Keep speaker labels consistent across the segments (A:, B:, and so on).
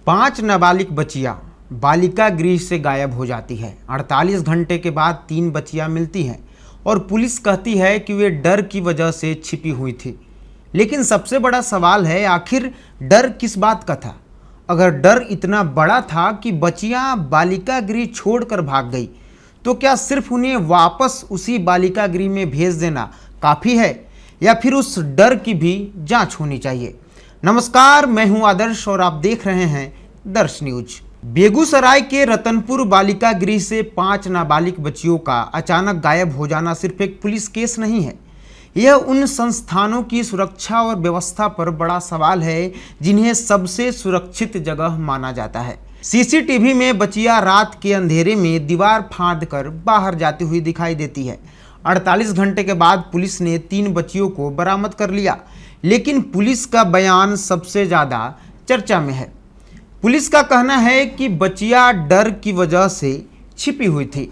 A: 5 नाबालिग बच्चियां बालिका गृह से गायब हो जाती है। 48 घंटे के बाद 3 बच्चियां मिलती हैं और पुलिस कहती है कि वे डर की वजह से छिपी हुई थी। लेकिन सबसे बड़ा सवाल है, आखिर डर किस बात का था? अगर डर इतना बड़ा था कि बच्चियां बालिका गृह छोड़कर भाग गई, तो क्या सिर्फ उन्हें वापस उसी बालिका गृह में भेज देना काफ़ी है, या फिर उस डर की भी जांच होनी चाहिए? नमस्कार, मैं हूं आदर्श और आप देख रहे हैं दर्श न्यूज। बेगूसराय के रतनपुर बालिका गृह से 5 नाबालिग बच्चियों का अचानक गायब हो जाना सिर्फ एक पुलिस केस नहीं है, यह उन संस्थानों की सुरक्षा और व्यवस्था पर बड़ा सवाल है जिन्हें सबसे सुरक्षित जगह माना जाता है। सीसीटीवी में बच्चियां रात के अंधेरे में दीवार फांदकर बाहर जाती हुई दिखाई देती है। 48 घंटे के बाद पुलिस ने 3 बच्चियों को बरामद कर लिया, लेकिन पुलिस का बयान सबसे ज़्यादा चर्चा में है। पुलिस का कहना है कि बच्चियां डर की वजह से छिपी हुई थी,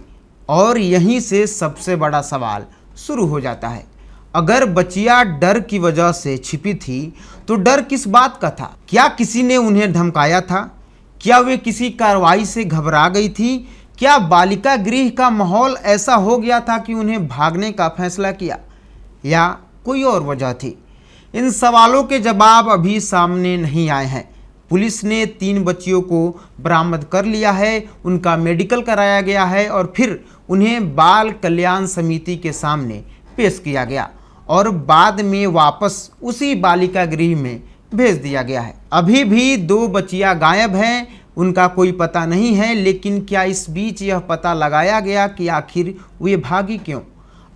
A: और यहीं से सबसे बड़ा सवाल शुरू हो जाता है। अगर बच्चियां डर की वजह से छिपी थी, तो डर किस बात का था? क्या किसी ने उन्हें धमकाया था? क्या वे किसी कार्रवाई से घबरा गई थी? क्या बालिका गृह का माहौल ऐसा हो गया था कि उन्हें भागने का फैसला किया, या कोई और वजह थी? इन सवालों के जवाब अभी सामने नहीं आए हैं। पुलिस ने 3 बच्चियों को बरामद कर लिया है, उनका मेडिकल कराया गया है और फिर उन्हें बाल कल्याण समिति के सामने पेश किया गया और बाद में वापस उसी बालिका गृह में भेज दिया गया है। अभी भी 2 बच्चियां गायब हैं, उनका कोई पता नहीं है। लेकिन क्या इस बीच यह पता लगाया गया कि आखिर वे भागी क्यों?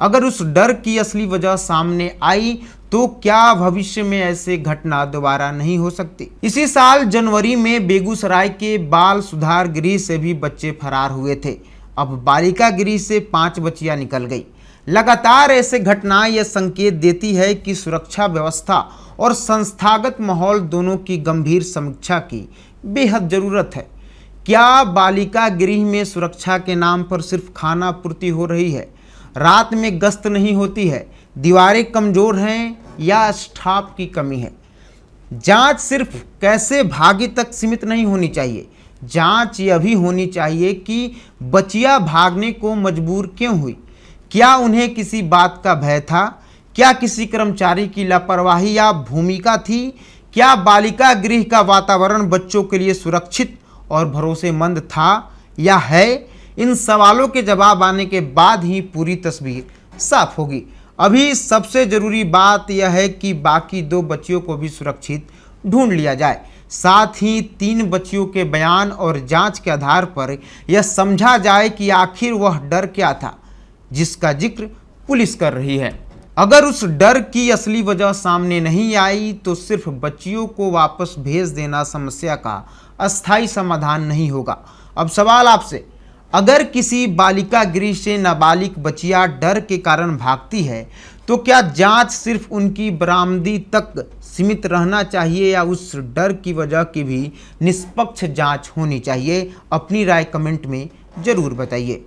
A: अगर उस डर की असली वजह सामने आई, तो क्या भविष्य में ऐसे घटना दोबारा नहीं हो सकती? इसी साल जनवरी में बेगूसराय के बाल सुधार गृह से भी बच्चे फरार हुए थे। अब बालिका गृह से 5 बच्चियां निकल गई। लगातार ऐसे घटनाएं यह संकेत देती है कि सुरक्षा व्यवस्था और संस्थागत माहौल दोनों की गंभीर समीक्षा की बेहद जरूरत है। क्या बालिका गृह में सुरक्षा के नाम पर सिर्फ खाना पूर्ति हो रही है? रात में गश्त नहीं होती है? दीवारें कमज़ोर हैं या स्टाफ की कमी है? जांच सिर्फ कैसे भागी तक सीमित नहीं होनी चाहिए। जांच यह भी होनी चाहिए कि बच्चियां भागने को मजबूर क्यों हुई। क्या उन्हें किसी बात का भय था? क्या किसी कर्मचारी की लापरवाही या भूमिका थी? क्या बालिका गृह का वातावरण बच्चों के लिए सुरक्षित और भरोसेमंद था या है? इन सवालों के जवाब आने के बाद ही पूरी तस्वीर साफ होगी। अभी सबसे ज़रूरी बात यह है कि बाकी 2 बच्चियों को भी सुरक्षित ढूंढ लिया जाए। साथ ही 3 बच्चियों के बयान और जांच के आधार पर यह समझा जाए कि आखिर वह डर क्या था जिसका जिक्र पुलिस कर रही है। अगर उस डर की असली वजह सामने नहीं आई, तो सिर्फ बच्चियों को वापस भेज देना समस्या का अस्थायी समाधान नहीं होगा। अब सवाल आपसे, अगर किसी बालिका गृह से नाबालिग बच्चियां डर के कारण भागती है, तो क्या जांच सिर्फ उनकी बरामदी तक सीमित रहना चाहिए या उस डर की वजह की भी निष्पक्ष जांच होनी चाहिए? अपनी राय कमेंट में जरूर बताइए।